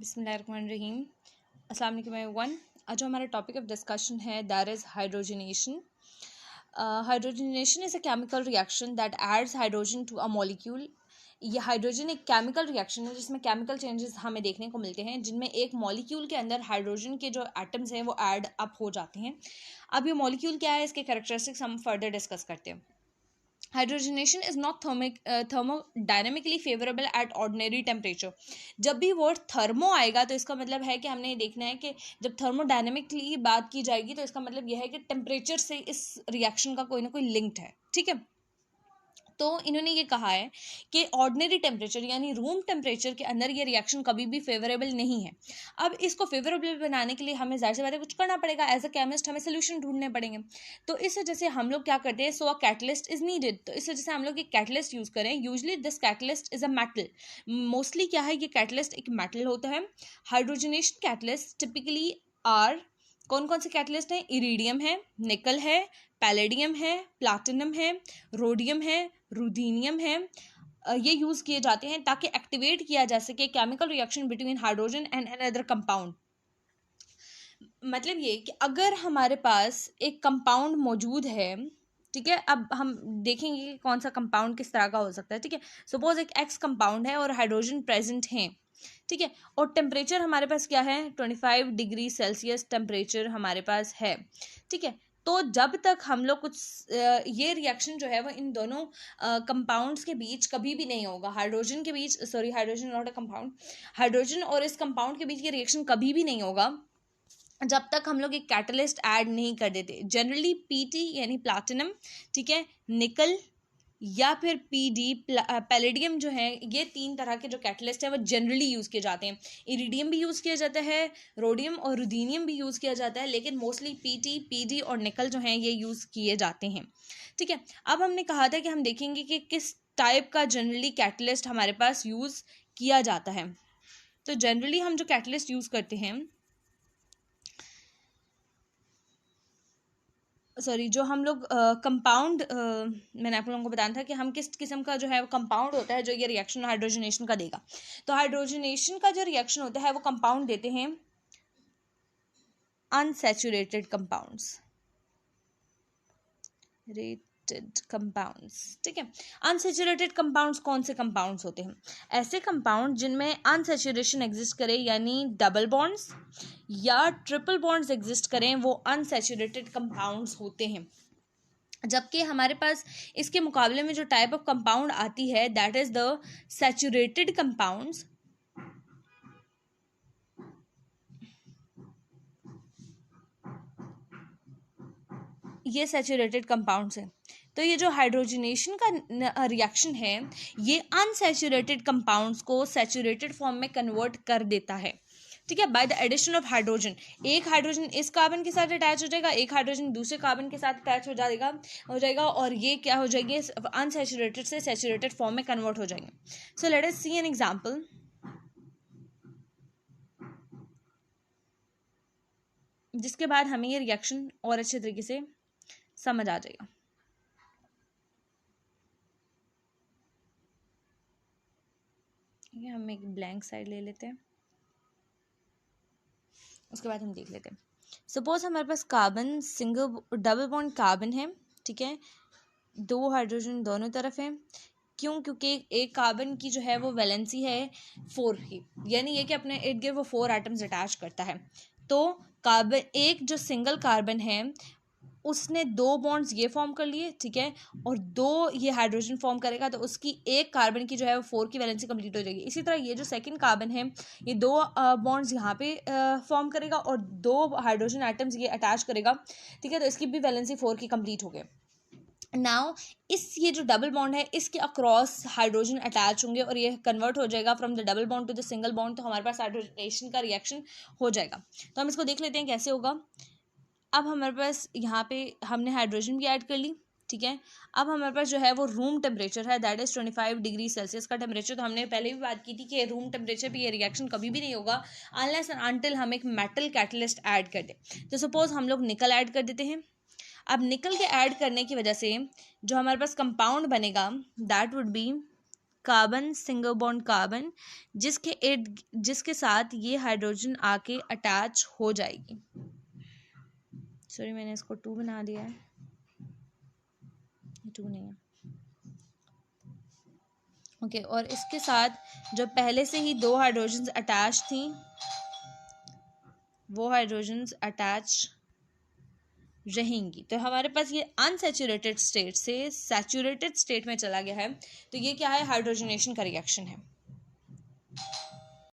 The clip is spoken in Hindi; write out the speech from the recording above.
बिस्मिल्लाहिर्रहमानिर्रहीम। अस्सलाम वालेकुम एवरीवन। आज जो हमारा टॉपिक ऑफ डिस्कशन है that is hydrogenation. Hydrogenation is a chemical reaction that adds hydrogen to a molecule. ये हाइड्रोजन एक केमिकल रिएक्शन है जिसमें केमिकल चेंजेस हमें देखने को मिलते हैं, जिनमें एक मॉलिक्यूल के अंदर हाइड्रोजन के जो एटम्स हैं वो ऐड अप हो जाते हैं। अब ये मॉलिक्यूल क्या है, इसके कैरेक्टरिस्टिक्स हम फर्दर डिस्कस करते हैं। Hydrogenation is not thermodynamically favourable at ordinary temperature. जब भी वर्ड थर्मो आएगा तो इसका मतलब है कि हमने ये देखना है कि जब थर्मोडायनेमिकली बात की जाएगी तो इसका मतलब यह है कि टेम्परेचर से इस रिएक्शन का कोई ना कोई लिंक्ड है। ठीक है, तो इन्होंने ये कहा है कि ऑर्डिनरी टेम्परेचर यानी रूम टेम्परेचर के अंदर ये रिएक्शन कभी भी फेवरेबल नहीं है। अब इसको फेवरेबल बनाने के लिए हमें जाहिर सी बात है कुछ करना पड़ेगा। एज अ केमिस्ट हमें सोल्यूशन ढूंढने पड़ेंगे। तो इस वजह से हम लोग क्या करते हैं, सो अ कैटलिस्ट इज नीडेड। तो इस वजह से हम लोग एक कैटलिस्ट यूज करें। Usually this catalyst is a metal. Mostly क्या है, ये कैटलिस्ट एक मेटल होता है। हाइड्रोजनेशन कैटलिस्ट टिपिकली आर कौन कौन से कैटलिस्ट हैं, इरिडियम है, निकल है, पैलेडियम है, प्लाटिनम है, रोडियम है, रुदीनियम है। ये यूज़ किए जाते हैं ताकि एक्टिवेट किया जा सके chemical reaction between hydrogen and another compound. मतलब ये कि अगर हमारे पास एक कंपाउंड मौजूद है, ठीक है, अब हम देखेंगे कि कौन सा कंपाउंड किस तरह का हो सकता है। ठीक है, सपोज एक एक्स कंपाउंड है और हाइड्रोजन प्रेजेंट है। ठीक है, और टेम्परेचर हमारे पास क्या है, 25 डिग्री सेल्सियस टेम्परेचर हमारे पास है। ठीक है, तो जब तक हम लोग कुछ ये रिएक्शन जो है वो इन दोनों कंपाउंड्स के बीच कभी भी नहीं होगा। हाइड्रोजन के बीच, sorry hydrogen not a compound, hydrogen और इस कंपाउंड के बीच ये रिएक्शन कभी भी नहीं होगा जब तक हम लोग एक कैटलिस्ट ऐड नहीं कर देते। जनरली पीटी यानी प्लैटिनम, ठीक है, निकल या फिर पीडी पैलेडियम जो है, ये तीन तरह के जो कैटलिस्ट है वो जनरली यूज़ किए जाते हैं। इरिडियम भी यूज़ किया जाता है, रोडियम और रुदीनियम भी यूज़ किया जाता है, लेकिन मोस्टली पीटी, पीडी और निकल जो हैं ये यूज़ किए जाते हैं। ठीक है, अब हमने कहा था कि हम देखेंगे कि किस टाइप का जनरली कैटलिस्ट हमारे पास यूज़ किया जाता है। तो जनरली हम जो कैटलिस्ट यूज़ करते हैं, सॉरी, जो हम लोग कंपाउंड, मैंने आप लोगों को बताया था कि हम किस किस्म का जो है वो कंपाउंड होता है जो ये रिएक्शन हाइड्रोजनेशन का देगा। तो हाइड्रोजनेशन का जो रिएक्शन होता है वो कंपाउंड देते हैं अनसैचुरेटेड कंपाउंड्स, रेटेड कंपाउंड्स। ठीक है, अनसैचुरेटेड कंपाउंड्स कौन से कंपाउंड्स होते हैं, ऐसे कंपाउंड जिनमें अनसैचुरेशन एग्जिस्ट करे यानी डबल बॉन्ड्स या ट्रिपल बॉन्ड्स एग्जिस्ट करें, वो अनसैचुरेटेड कंपाउंड्स होते हैं। जबकि हमारे पास इसके मुकाबले में जो टाइप ऑफ कंपाउंड आती है that is the saturated compounds. ये सैचुरेटेड कंपाउंड्स हैं। तो ये जो हाइड्रोजनेशन का रिएक्शन है ये अनसैचुरेटेड कंपाउंड्स को सैचुरेटेड फॉर्म में कन्वर्ट कर देता है। ठीक है, by the addition of hydrogen. एक हाइड्रोजन इस कार्बन के साथ अटैच हो जाएगा, एक हाइड्रोजन दूसरे कार्बन के साथ अटैच हो जाएगा और ये क्या हो जाएंगे, अनसैचुरेटेड से सैचुरेटेड फॉर्म में कन्वर्ट हो जाएंगे। So let us see an example. जिसके बाद हमें ये रिएक्शन और अच्छे तरीके से समझ आ जाएगा। हम एक ब्लैंक साइड ले लेते हैं, उसके बाद हम देख लेते हैं। सपोज हमारे पास carbon single double bond carbon है। ठीक है, दो हाइड्रोजन दोनों तरफ है। क्यों, क्योंकि एक कार्बन की जो है वो वैलेंसी है 4 की, यानी ये कि अपने इर्द गिर्द वो 4 एटम्स अटैच करता है। तो कार्बन, एक जो सिंगल कार्बन है उसने 2 बॉन्ड्स ये फॉर्म कर लिए, ठीक है, और 2 ये हाइड्रोजन फॉर्म करेगा, तो उसकी एक कार्बन की जो है वो 4 की वैलेंसी कंप्लीट हो जाएगी। इसी तरह ये जो सेकंड कार्बन है ये 2 बॉन्ड्स यहाँ पे फॉर्म करेगा और 2 हाइड्रोजन आइटम्स ये अटैच करेगा। ठीक है, तो इसकी भी वैलेंसी 4 की कंप्लीट हो गई। नाउ ये जो डबल बॉन्ड है इसके अक्रॉस हाइड्रोजन अटैच होंगे और ये कन्वर्ट हो जाएगा from the double bond to the single bond. तो हमारे पास हाइड्रोजनेशन का रिएक्शन हो जाएगा। तो हम इसको देख लेते हैं कैसे होगा। अब हमारे पास यहाँ पे हमने हाइड्रोजन भी ऐड कर ली। ठीक है, अब हमारे पास जो है वो रूम टेम्परेचर है दैट इज़ 25 डिग्री सेल्सियस का टेम्परेचर। तो हमने पहले भी बात की थी कि रूम टेम्परेचर पे ये रिएक्शन कभी भी नहीं होगा अनलेस एंड अनटिल हम एक मेटल कैटलिस्ट ऐड कर दें। तो सपोज हम लोग निकल ऐड कर देते हैं। अब निकल के ऐड करने की वजह से जो हमारे पास कंपाउंड बनेगा that would be carbon, single bond carbon, जिसके साथ ये हाइड्रोजन आके अटैच हो जाएगी। सॉरी मैंने इसको 2 बना दिया है, 2 नहीं है। ओके और इसके साथ जो पहले से ही 2 हाइड्रोजन्स अटैच थी वो हाइड्रोजन्स अटैच रहेंगी। तो हमारे पास ये अनसैचुरेटेड स्टेट से सैचुरेटेड स्टेट में चला गया है, तो ये क्या है, हाइड्रोजनेशन का रिएक्शन है।